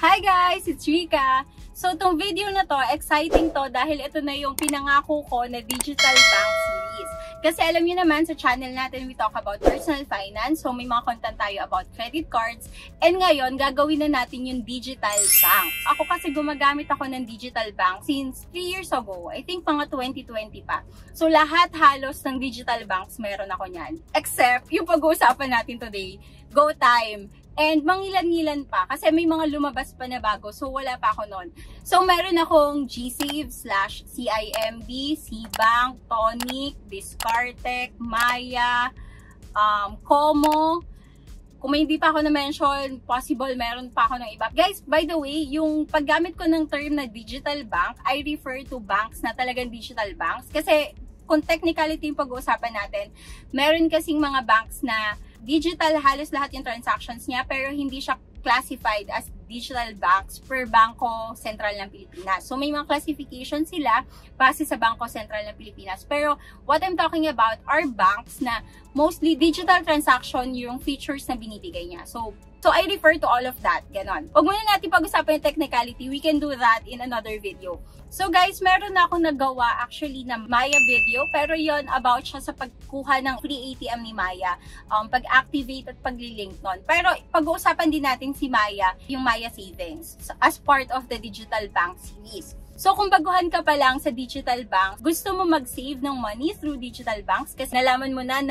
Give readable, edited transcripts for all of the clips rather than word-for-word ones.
Hi guys! It's Rika! So, itong video na to, exciting to dahil ito na yung pinangako ko na digital bank series. Kasi alam niyo naman sa channel natin, we talk about personal finance. So, may mga content tayo about credit cards. And ngayon, gagawin na natin yung digital bank. Ako kasi gumagamit ako ng digital bank since 3 years ago. I think mga 2020 pa. So, lahat halos ng digital banks meron ako niyan. Except, yung pag-uusapan natin today, GoTime. And mangilan-ngilan pa kasi may mga lumabas pa na bago, so wala pa ako noon. So meron akong GSave / CIMB, Cbank, Tonic, Discartec, Maya, Como. Kung may hindi pa ako na-mention, possible meron pa ako ng iba. Guys, by the way, yung paggamit ko ng term na digital bank, I refer to banks na talagang digital banks. Kasi kung technicality yung pag-uusapan natin, meron kasing mga banks na digital halos lahat yung transactions niya pero hindi siya classified as digital banks per Bangko Sentral ng Pilipinas. So may mga classification sila base sa Bangko Sentral ng Pilipinas. Pero what I'm talking about are banks na mostly digital transaction yung features na binibigay niya. So I refer to all of that. Ganon. Huwag muna natin pag-usapan yung technicality. We can do that in another video. So guys, meron na akong nagawa actually na Maya video. Pero yon about siya sa pagkuha ng free ATM ni Maya. Pag-activate at pag-link nun. Pero pag-uusapan din natin si Maya, yung Maya Savings as part of the digital bank series. So kung baguhan ka pa lang sa digital bank, gusto mo mag-save ng money through digital banks kasi nalaman mo na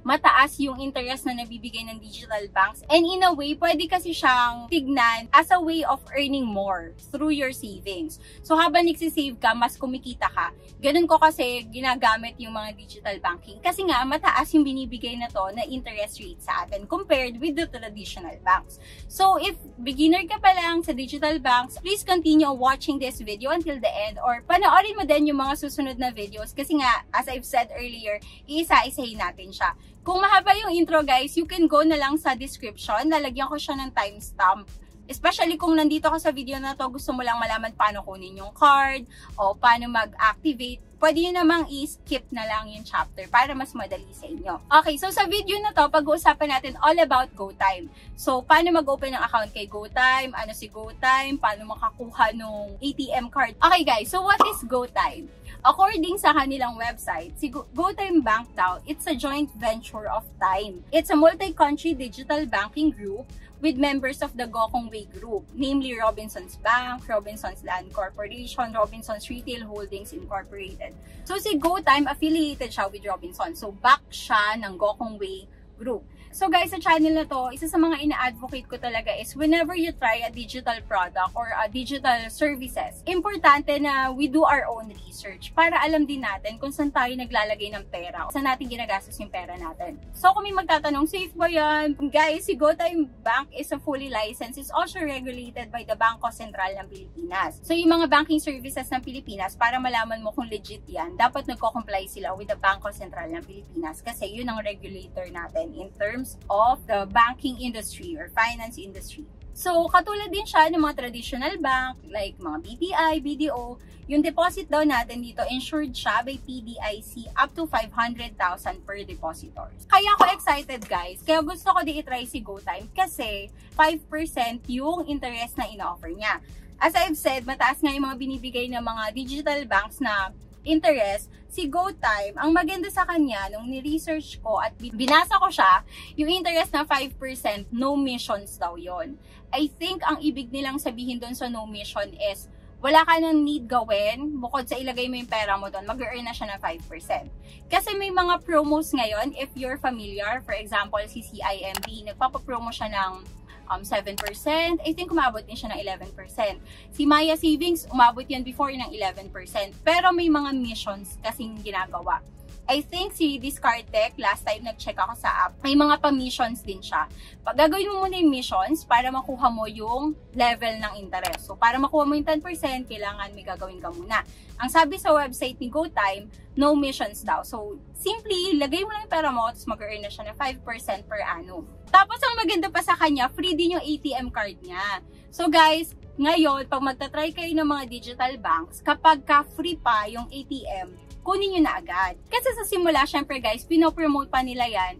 mataas yung interest na nabibigay ng digital banks. And in a way, pwede kasi siyang tignan as a way of earning more through your savings. So habang nagsisave ka, mas kumikita ka. Ganun ko kasi ginagamit yung mga digital banking. Kasi nga, mataas yung binibigay na to na interest rate sa atin compared with the traditional banks. So if beginner ka pa lang sa digital banks, please continue watching this video until the end or panoorin mo din yung mga susunod na videos kasi nga, as I've said earlier, iisa-isahin natin siya. Kung mahaba yung intro guys, you can go na lang sa description, lalagyan ko siya ng timestamp. Especially kung nandito ka sa video na to, gusto mo lang malaman paano kunin yung card o paano mag-activate, pwede nyo namang i-skip na lang yung chapter para mas madali sa inyo. Okay, so sa video na to, pag-uusapan natin all about GoTime. So, paano mag-open ng account kay GoTime, ano si GoTime, paano makakuha ng ATM card. Okay guys, so what is GoTime? According sa kanilang website, si GoTime Bank daw, it's a joint venture of Time. It's a multi-country digital banking group with members of the Gokong Way Group, namely Robinsons Bank, Robinsons Land Corporation, Robinsons Retail Holdings Incorporated. So si GoTime, affiliated siya with Robinsons. So back siya ng Gokong Way Group. So guys, sa channel na to, isa sa mga ina-advocate ko talaga is whenever you try a digital product or a digital services, importante na we do our own research para alam din natin kung saan tayo naglalagay ng pera, saan natin ginagastos yung pera natin. So kung may magtatanong, safe ba yan? Guys, si GoTime Bank is a fully licensed. It's also regulated by the Bangko Sentral ng Pilipinas. So yung mga banking services ng Pilipinas, para malaman mo kung legit yan, dapat nagko-comply sila with the Bangko Sentral ng Pilipinas kasi yun ang regulator natin in terms of the banking industry or finance industry. So, katulad din siya ng mga traditional bank like mga BPI, BDO, yung deposit daw natin dito, insured siya by PDIC up to 500,000 per depositors. Kaya ako excited guys, kaya gusto ko di i-try si GoTime kasi 5% yung interest na ina-offer niya. As I've said, mataas nga yung mga binibigay ng mga digital banks na interest. Si GoTime, ang maganda sa kanya, nung ni-research ko at binasa ko siya, yung interest na 5%, no missions daw yon. I think ang ibig nilang sabihin doon sa no mission is, wala ka nang need gawin, bukod sa ilagay mo yung pera mo doon, mag-earn na siya ng 5%. Kasi may mga promos ngayon, if you're familiar, for example, si CIMB, nagpapapromo siya ng 7%. I think umabot din siya ng 11%. Si Maya Savings, umabot yan before ng 11%. Pero may mga missions kasing ginagawa. I think si Discartec, last time nag-check ako sa app, may mga pa-missions din siya. Pag gagawin mo muna yung missions para makuha mo yung level ng interest. So, para makuha mo yung 10%, kailangan may gagawin ka muna. Ang sabi sa website ni GoTime, no missions daw. So, simply, lagay mo lang yung pera mo, tapos mag-earn na siya ng 5% per annum. Tapos, ang maganda pa sa kanya, free din yung ATM card niya. So, guys, ngayon, pag magta-try kayo ng mga digital banks, kapag ka-free pa yung ATM, kunin nyo na agad. Kasi sa simula, syempre guys, pinopromote pa nila yan,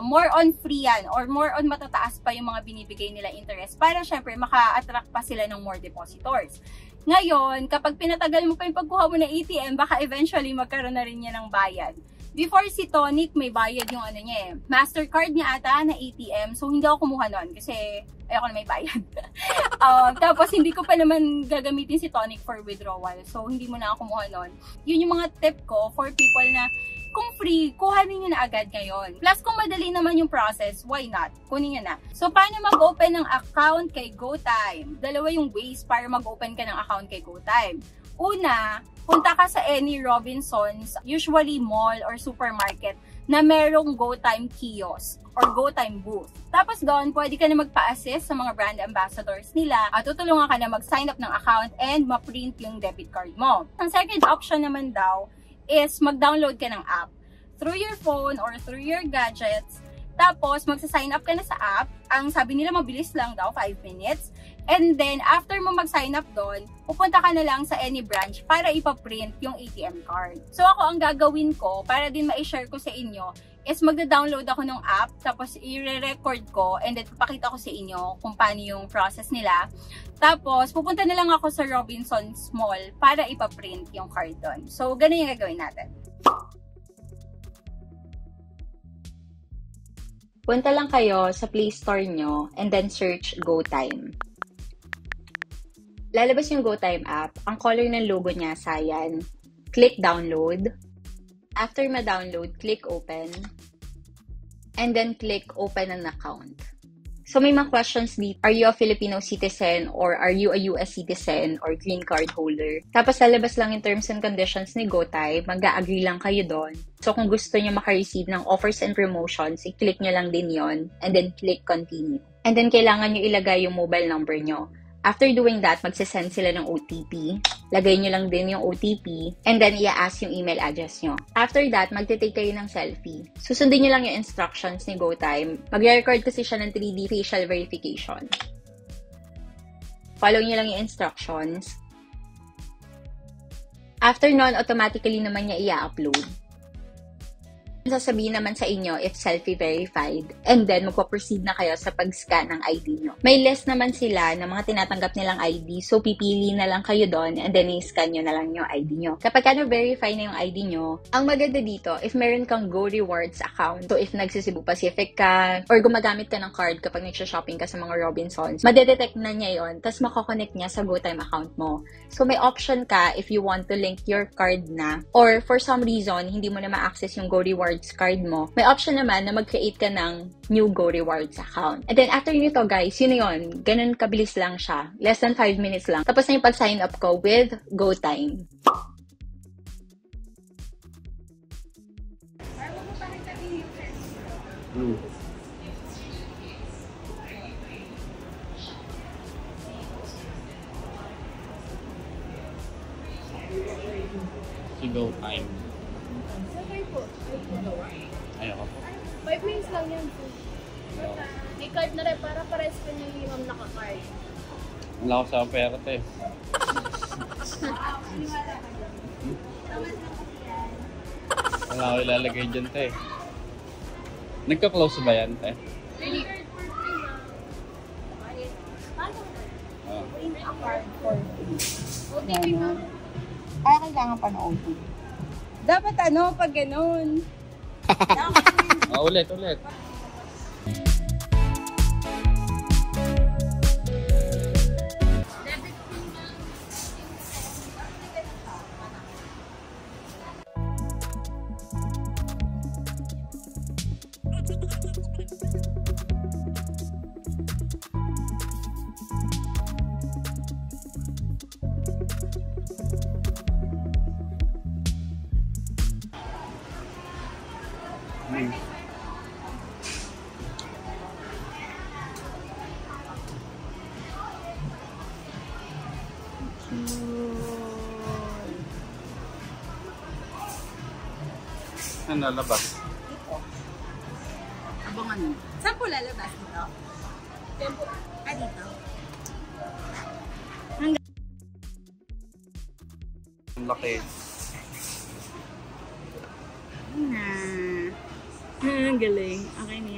more on free yan, or more on matataas pa yung mga binibigay nila interest para syempre maka-attract pa sila ng more depositors. Ngayon, kapag pinatagal mo pa yung pagkuha mo ng ATM, baka eventually magkaroon na rin niya ng bayad. Before si Tonic, may bayad yung ano niya eh. Mastercard niya ata na ATM. So, hindi ako kumuha nun kasi ayoko na may bayad. Tapos, hindi ko pa naman gagamitin si Tonic for withdrawal. So, hindi mo na ako kumuha nun. Yun yung mga tip ko for people na kung free, kuhanin nyo na agad ngayon. Plus, kung madali naman yung process, why not? Kunin nyo na. So, paano mag-open ng account kay GoTyme? Dalawa yung ways para mag-open ka ng account kay GoTyme. Una, punta ka sa any Robinsons, usually mall or supermarket, na merong GoTyme kiosk or GoTyme booth. Tapos doon, pwede ka na magpa-assist sa mga brand ambassadors nila at tutulungan ka na mag-sign up ng account and ma-print yung debit card mo. Ang second option naman daw is mag-download ka ng app through your phone or through your gadgets. Tapos, magsa-sign up ka na sa app. Ang sabi nila, mabilis lang daw, 5 minutes. And then, after mo mag-sign up doon, pupunta ka na lang sa any branch para ipaprint yung ATM card. So, ako ang gagawin ko, para din ma-share ko sa inyo, is magda-download ako ng app, tapos i-record ko, and then papakita ko sa inyo kung paano yung process nila. Tapos, pupunta na lang ako sa Robinsons Mall para ipaprint yung card doon. So, ganun yung gagawin natin. Punta lang kayo sa Play Store nyo and then search GoTyme. Lalabas yung GoTyme app. Ang color ng logo niya, cyan. Click download. After ma-download, click open. And then click open an account. So may mga questions dito. Are you a Filipino citizen or are you a US citizen or green card holder? Tapos lalabas lang yung terms and conditions ni GoTyme. Mag-a-agree lang kayo doon. So kung gusto nyo maka-receive ng offers and promotions, i-click nyo lang din yon and then click continue. And then kailangan nyo ilagay yung mobile number nyo. After doing that, magsasend sila ng OTP. Lagay nyo lang din yung OTP and then i-ask yung email address nyo. After that, magte-take kayo ng selfie. Susundin nyo lang yung instructions ni GoTyme. Mag-record kasi siya ng 3D facial verification. Follow nyo lang yung instructions. After nun, automatically naman niya i-upload. Sasabihin naman sa inyo if selfie verified and then magpo-proceed na kayo sa pag-scan ng ID nyo. May list naman sila ng mga tinatanggap nilang ID, so pipili na lang kayo doon and then i-scan nyo na lang yung ID nyo. Kapag verify na yung ID nyo, ang maganda dito, if meron kang Go Rewards account, so if nagsi-Cebu Pacific ka or gumagamit ka ng card kapag nagsha-shopping ka sa mga Robinsons, madedetect na niya yon, tapos makakonect niya sa GoTyme account mo. So may option ka if you want to link your card na or for some reason, hindi mo na ma-access yung Go Rewards card mo, may option naman na mag-create ka ng new Go Rewards account. And then after nito guys, yun yun. Ganun kabilis lang siya. Less than 5 minutes lang. Tapos na yung pag-sign up ko with GoTyme. Si GoTyme. Ayoko po. 5 minutes lang yan. May card na rin para pares ka niya yung naka-card. Wala ko sa pera, te. Wala ko ilalagay dyan, te. Nagka-close ba yan, te? Oh. Ganun. Ay, kailangan pa na OTP. Dapat ano, pag ganun. Ulit. Ano lalabas? Dito. Abangan mo. Saan po lalabas dito? Dito. Dito. Ang laki. na. Ang galing. Okay na